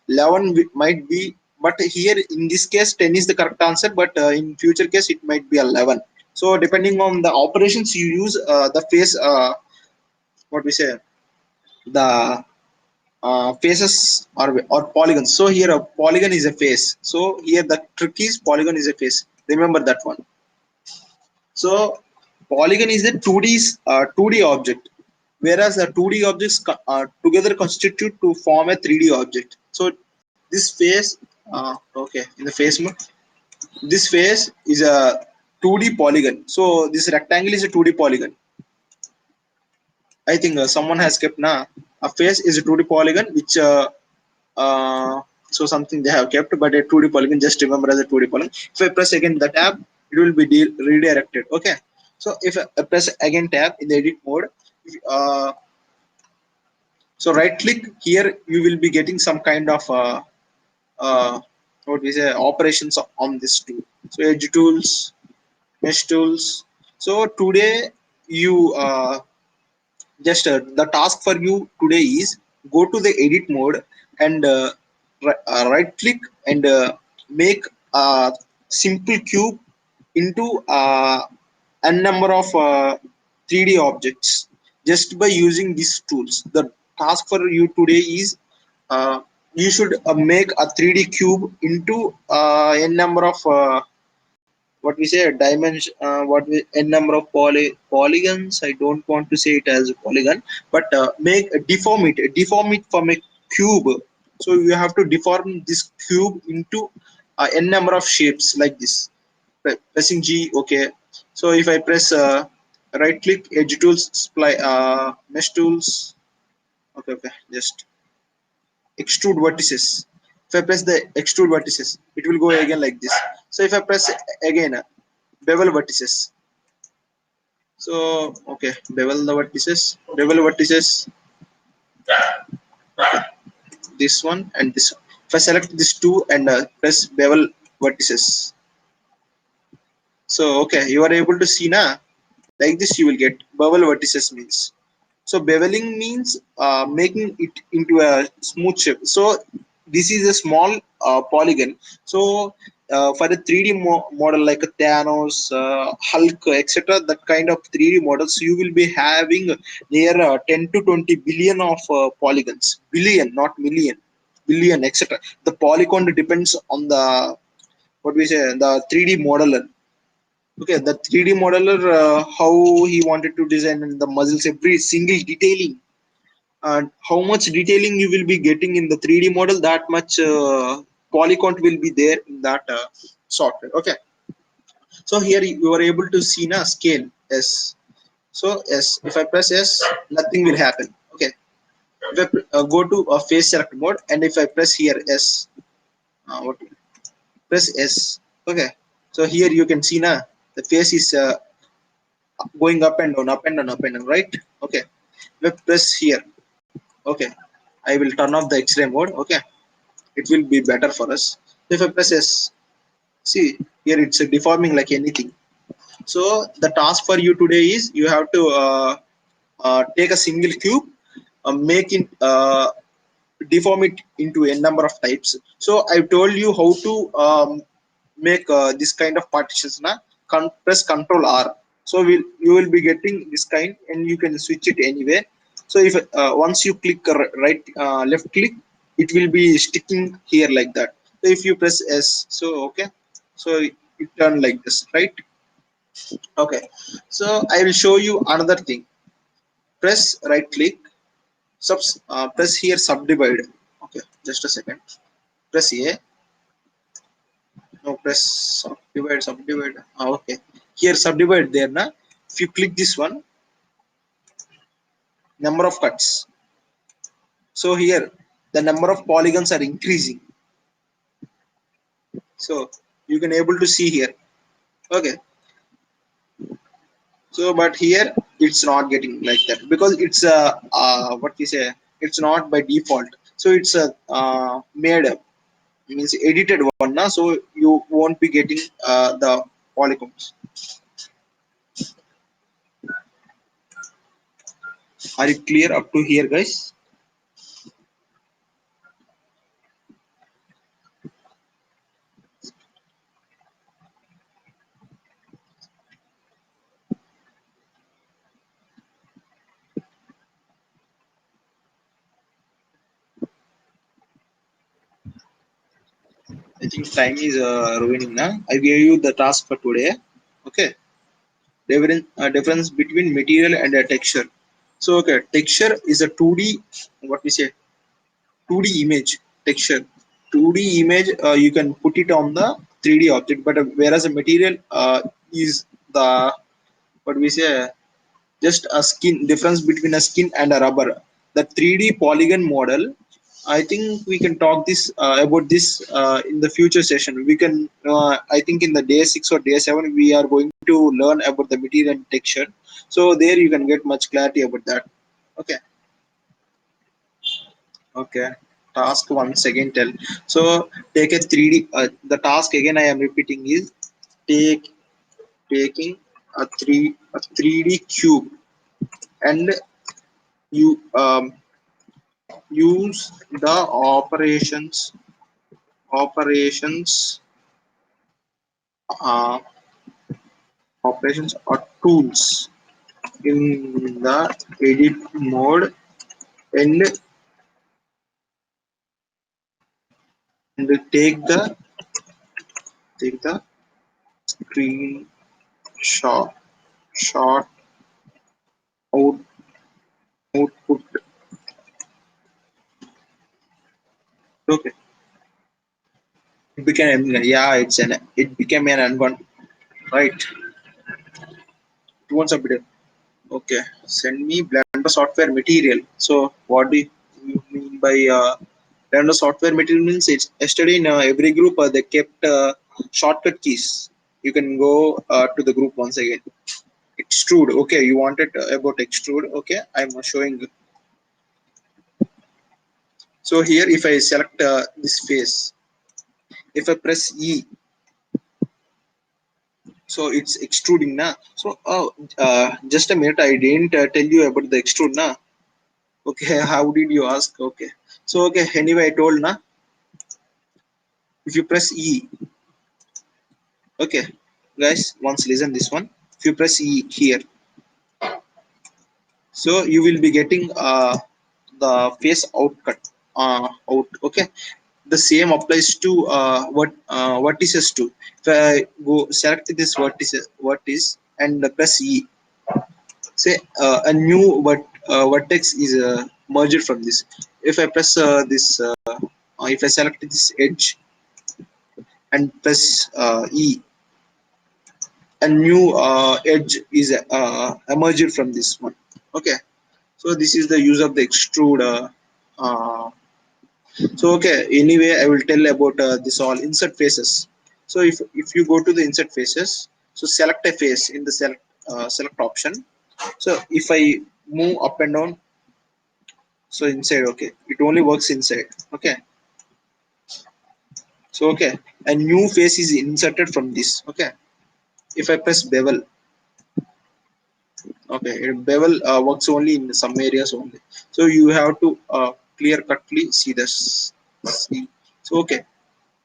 11 might be, but here in this case 10 is the correct answer, but in future case it might be 11. So depending on the operations you use, the face, what we say, the faces or polygons. So here a polygon is a face. So here the trick is polygon is a face. Remember that one. So polygon is a 2D object, whereas the 2D objects together constitute to form a 3D object. So this face, okay, in the face mode, this face is a 2D polygon. So this rectangle is a 2D polygon. I think someone has kept na a face is a 2D polygon, which so something they have kept, but a 2D polygon, just remember as a 2D polygon. If I press again the tab, it will be redirected. Okay, so if I press again tab in the edit mode, so right click here, you will be getting some kind of uh, what we say operations on this tool. So edge tools, mesh tools. So today you just the task for you today is go to the edit mode and right click and make a simple cube into a number of 3D objects just by using these tools. The task for you today is you should make a 3D cube into a number of what we say dimension, what we n number of polygons. I don't want to say it as a polygon, but make deform it from a cube. So you have to deform this cube into n number of shapes like this. Pressing G. Okay, so if I press right click edge tools, mesh tools. Okay, okay, just extrude vertices. If I press the extrude vertices, it will go again like this. So if I press again bevel vertices. So okay, bevel vertices, this one and this one. If I select these two and press bevel vertices, so okay, you are able to see now. Like this, you will get bevel vertices means. So beveling means making it into a smooth shape. So this is a small polygon. So for a 3D model like a Thanos, Hulk, etc., that kind of 3D models, you will be having near 10 to 20 billion of polygons. Billion, not million. Billion, etc. The polygon depends on the what we say the 3D modeler. Okay, the 3D modeler, how he wanted to design the muscles, every single detailing, and how much detailing you will be getting in the 3D model, that much polygon will be there in that software. Okay, so here you are able to see na scale S. So S, if I press S, nothing will happen. Okay, if I go to a face select mode and if I press here S, what press S. Okay, so here you can see na the face is going up and down, up and down, up and down, right? Okay, if I press here, okay, I will turn off the X-ray mode. Okay, it will be better for us. If I press S, see here it's deforming like anything. So the task for you today is you have to take a single cube, make it deform it into a number of types. So I told you how to make this kind of partitions na. Press Control R. So you will be getting this kind and you can switch it anywhere. So if once you click right left click, it will be sticking here like that. So if you press S, so okay, so it turn like this, right? Okay, so I will show you another thing. press right click, press here subdivide. Okay, just a second. Press A. No, press subdivide. Okay, here subdivide there na. If you click this one, number of cuts. So here the number of polygons are increasing. So you can able to see here. Okay, so but here it's not getting like that because it's a what we say, it's not by default. So it's a made up, means edited one na, so you won't be getting the polygons. Are you clear up to here, guys? I think time is ruining now. I gave you the task for today. Okay, difference between material and a texture. So okay, texture is a 2D, what we say, 2D image. Texture 2D image, you can put it on the 3D object, but whereas a material is the, what we say, just a skin, difference between a skin and a rubber. The 3D polygon model, I think we can talk this about this in the future session. We can I think in the day 6 or day 7 we are going to learn about the material and texture. So there you can get much clarity about that. Okay. Okay, task once again tell. So take a 3D, the task again I am repeating is take taking a 3D cube, and you use the operations uh, operations or tools in the edit mode, and take the screen shot out, output. Okay, it became an unbound, right? It won't submit. Okay, send me Blender software material. So what do you mean by Blender software material? Means it's yesterday in every group they kept shortcut keys. You can go to the group once again. Extrude. Okay, you wanted about extrude. Okay, I'm showing you. So here if I select this face, if I press E, so it's extruding now. So just a minute, I didn't tell you about the extrude now. Okay, how did you ask? Okay, so okay, anyway, I told na, if you press E, okay, guys, once listen this one. If you press E here, so you will be getting the face outcut out. Okay, the same applies to what vertices too. If I go select this vertex and press E, say a new vertex is merged from this. If I press if I select this edge and press E, a new edge is emerged from this one. Okay, so this is the use of the extrude. So okay, anyway, I will tell about this all insert faces. So if you go to the insert faces, so select a face in the select option. So if I move up and down, so inside, okay, it only works inside. Okay, so okay, a new face is inserted from this. Okay, if I press bevel, okay, bevel works only in some areas only. So you have to clear cutly see this. See. So okay,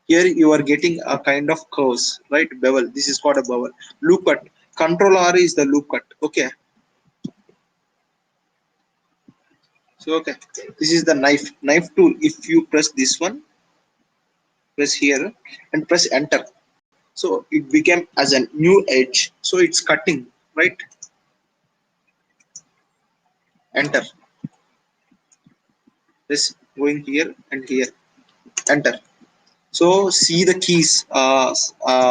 here you are getting a kind of curves, right? Bevel. This is called a bevel. Loop cut. Control R is the loop cut. Okay. So okay, this is the knife tool. If you press this one, press here and press enter. So it became as a new edge. So it's cutting, right? Enter. Press going here and here. Enter. So see the keys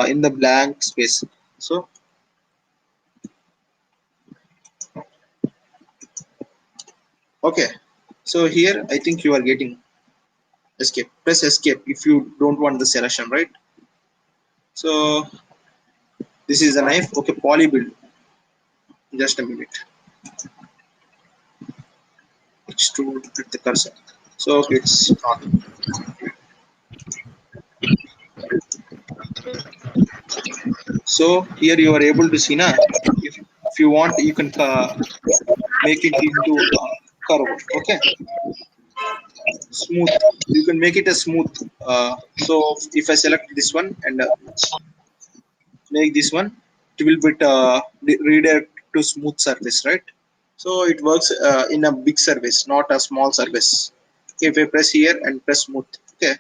in the blank space. So okay. So here I think you are getting escape. Press escape if you don't want the selection, right? So this is a knife. Okay, poly build. Just a minute. Extrude with the cursor. So okay, it's not. So here you are able to see now. If you want, you can make it into curve. Okay, smooth. You can make it a smooth. So if I select this one and make this one, it will bit redirect to smooth surface, right? So it works in a big surface, not a small surface. If I press here and press smooth, okay,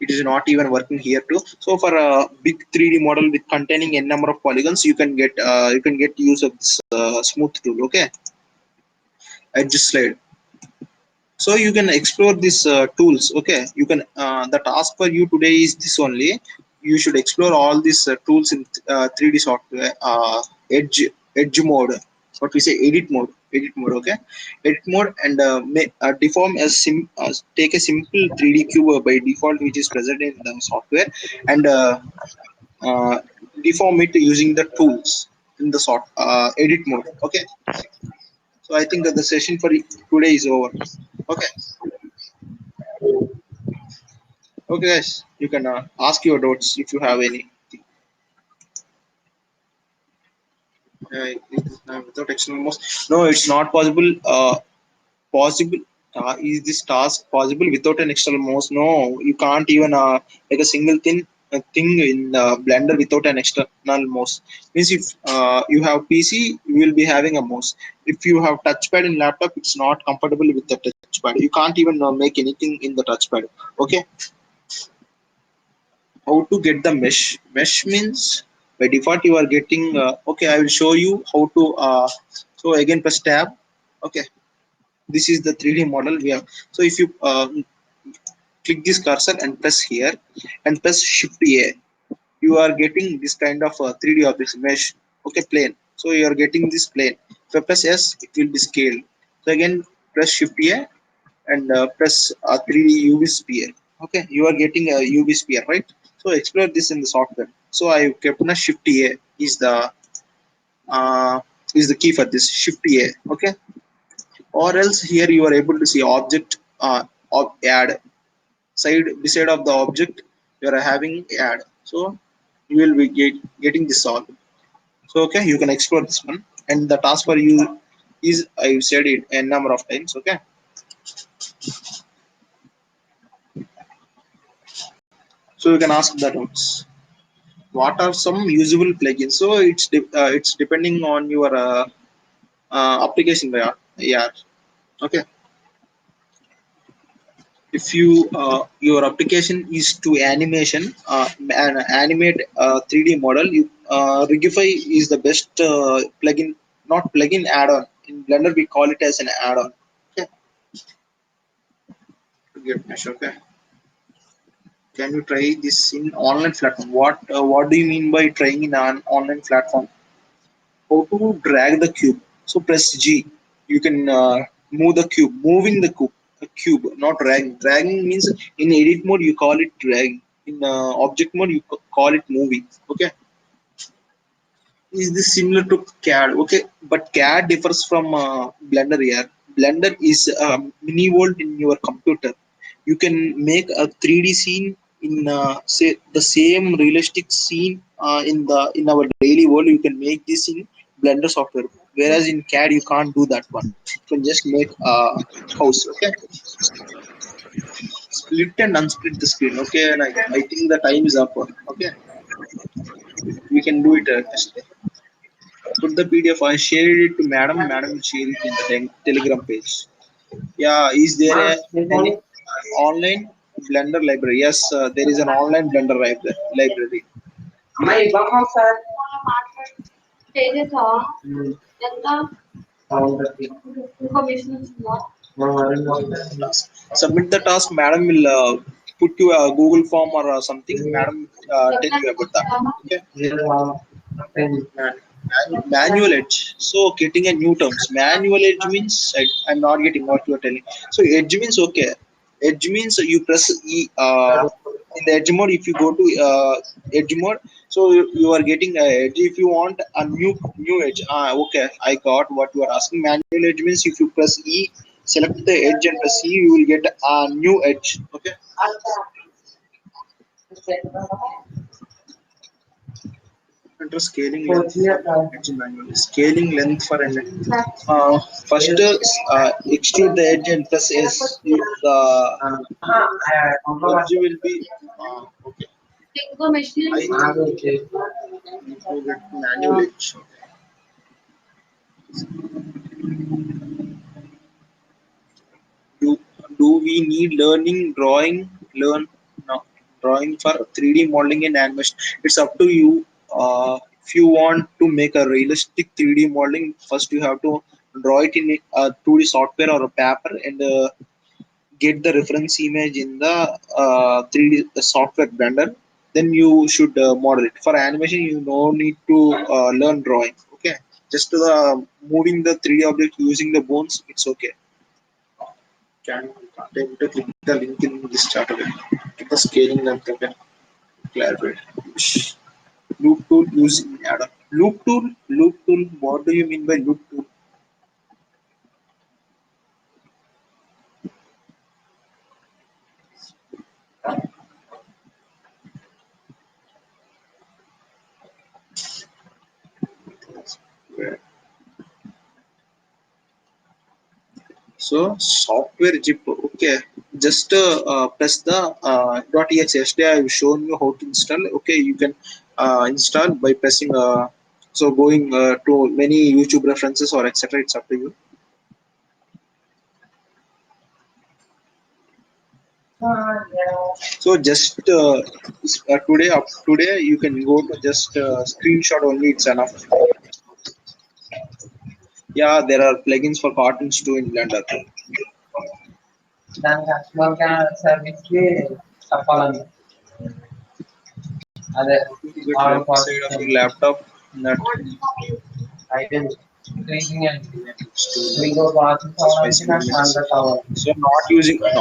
it is not even working here too. So for a big 3D model with containing n number of polygons, you can get use of this smooth tool. Okay, edge slide. So you can explore these tools. Okay, you can the task for you today is this only. You should explore all these tools in 3D software. Edge mode, what we say, edit mode. Okay, edit mode and deform take a simple 3D cube by default which is present in the software, and uh, deform it using the tools in the edit mode. Okay, so I think that the session for today is over. Okay. Okay, guys, you can ask your doubts if you have any. Without external mouse, no, it's not possible. Possible. Is this task possible without an external mouse? No, you can't even make a single thing in Blender without an external mouse. Means if you have PC, you will be having a mouse. If you have touchpad in laptop, it's not compatible with the touchpad. You can't even make anything in the touchpad. Okay. How to get the mesh means by default you are getting okay, I will show you how to so again press tab. Okay, this is the 3D model we have. So if you click this cursor and press here and press shift A, you are getting this kind of 3D objects mesh. Okay, plane. So you are getting this plane. If I press S, it will be scaled. So again press shift A and press 3D UV sphere. Okay, you are getting a UV sphere, right? So explore this in the software. So I kept a shift A uh, is the key for this shift A. Okay, or else here you are able to see object add side beside of the object you are having add. So you will be getting this all. So okay, you can explore this one, and the task for you is I said it a number of times. Okay, so you can ask the doubts. What are some usable plugins? So it's depending on your application. Yeah. Okay, if you your application is to animation and animate 3D model, you Rigify is the best plugin, not plugin, add-on. In Blender we call it as an add-on. Okay, to get mesh. Okay, can you try this in online platform? What do you mean by trying in an online platform? How to drag the cube? So press G. You can move the cube, moving the cube, not dragging. Dragging means in edit mode you call it dragging, in object mode you call it moving. Okay, is this similar to CAD? Okay, but CAD differs from Blender here. Blender is a mini world in your computer. You can make a 3D scene in say the same realistic scene in our daily world. You can make this in Blender software, whereas in CAD you can't do that one. You can just make a house. Okay, split and unsplit the screen. Okay, and I think the time is up. Okay, we can do it yesterday. Put the PDF. I shared it to madam. Madam will share it in the Telegram page. Yeah, is there any online Blender library? Yes, there is an online Blender library. తేజసా ఎంత Information is not. Task. Submit the task. Madam will put you a Google form or something. Madam tell you about that. Okay. Manual edge. So getting a new terms. Manual edge means I'm not getting what you are telling. So edge means okay. Edge means you press E in the edge mode. If you go to edge mode, so you are getting a edge. If you want a new edge, okay, I got what you are asking. Manual edge means if you press E, select the edge and press E, you will get a new edge. Okay. Enter scaling length for edge manually. Scaling length for an edge. First, extrude the edge and press S. The edge will be okay. Information I is not. think to get manual edge. Do do we need learning drawing? Learn no drawing for 3D modeling and animation. It's up to you. If you want to make a realistic 3D modeling, first you have to draw it in a 2D software or a paper and get the reference image in the 3D software Blender. Then you should model it. For animation, you no need to learn drawing. Okay, just moving the 3D object using the bones, it's okay. Can't able to click the link in this chart again. Get the scaling length again. Clarify. Loop tool using add-on. Loop tool. Loop tool. What do you mean by loop tool? So software zip. Okay. Just press the .exe. Yesterday I've shown you how to install. Okay, you can install by pressing. So going to many YouTube references or etc. It's up to you. So just today up today you can go to just screenshot only. It's enough. Yeah, there are plugins for cartoons too in Blender. దాని customer care service కి చెప్పాలండి అదే You get order left side of process your laptop. That అయిపోయింది cleaning అండి to ఇంకో process just by అవడానికి single నాకు minutes. Contact అవ్వాలి So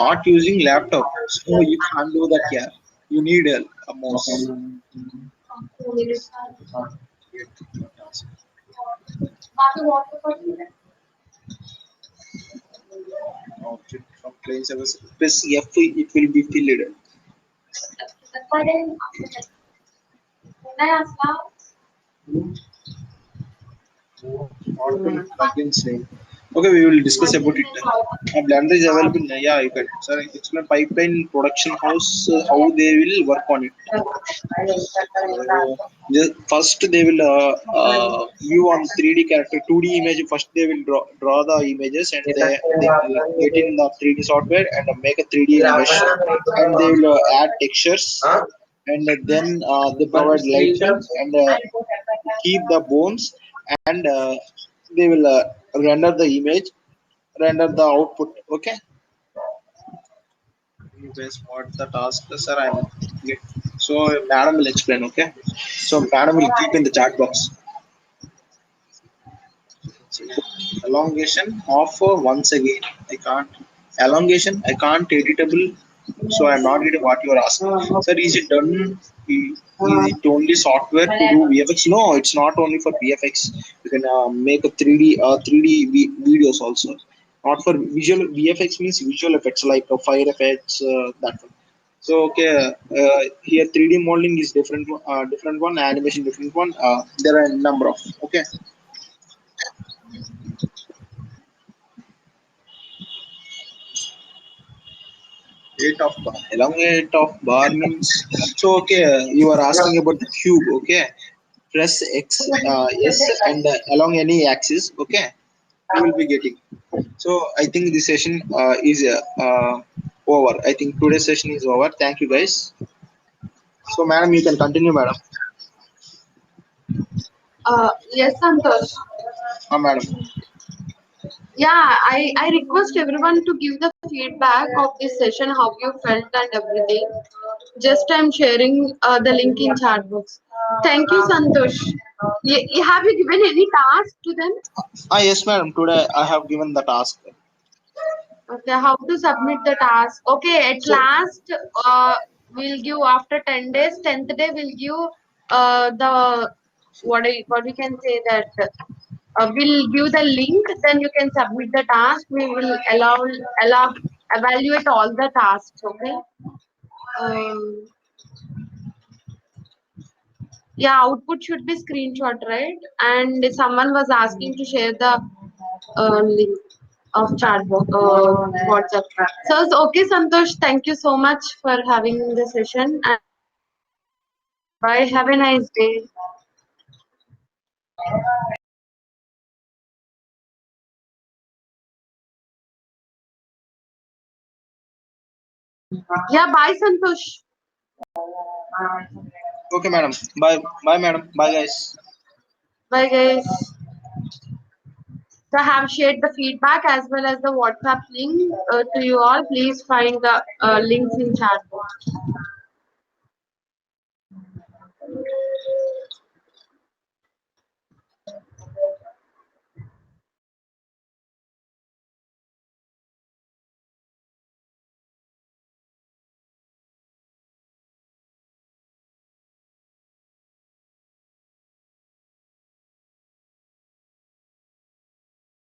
not using laptop. So you can't do that. Yeah, you need a okay mouse. Get your task. Object from plain service. Press F. It will be filled. Not in plugins name. Okay, we will discuss about it. Blender is available. Yeah, you can. Sir, explain pipeline production house how they will work on it. First, they will view on 3D character, 2D image. First, they will draw the images and they will get in the 3D software and make a 3D animation. And they will add textures and then they provide lighting and keep the bones and they will render the image, render the output. Okay. Anyways, what the task, sir? I'm get. So madam will explain. Okay. So madam will keep in the chat box. So, elongation of once again. I can't elongation. I can't editable. So I'm not getting what you are asking. Sir, is it done? Is it only software to do VFX? No, it's not only for VFX. You can make a 3D 3D videos also. Not for visual VFX means visual effects like fire effects that one. So okay, here 3D modeling is different, different one. Animation different one. There are a number of okay. Eight of bar. Along eight of bar means so okay. You are asking about the cube. Okay, press X S and along any axis. Okay, you will be getting. So I think this session is over. I think today's session is over. Thank you guys. So madam, you can continue, madam. Yes, Santosh. Madam. Yeah, I request everyone to give the feedback of this session, how you felt and everything. Just I'm sharing the link in chat box. Thank you, Santosh. Have you given any task to them? Yes, madam. Today I have given the task. Okay, how to submit the task? Okay, at So last, we'll give after 10 days. 10th day, we'll give the what we can say that we'll give the link. Then you can submit the task. We will allow evaluate all the tasks. Okay. Um, yeah, output should be screenshot, right? And someone was asking to share the link of WhatsApp. So okay, Santosh, thank you so much for having the session and bye. Have a nice day. Yeah, bye, Santosh. okay, madam. Bye, bye, madam. Bye, guys. Bye, guys. So I have shared the feedback as well as the WhatsApp link to you all. Please find the links in chat box.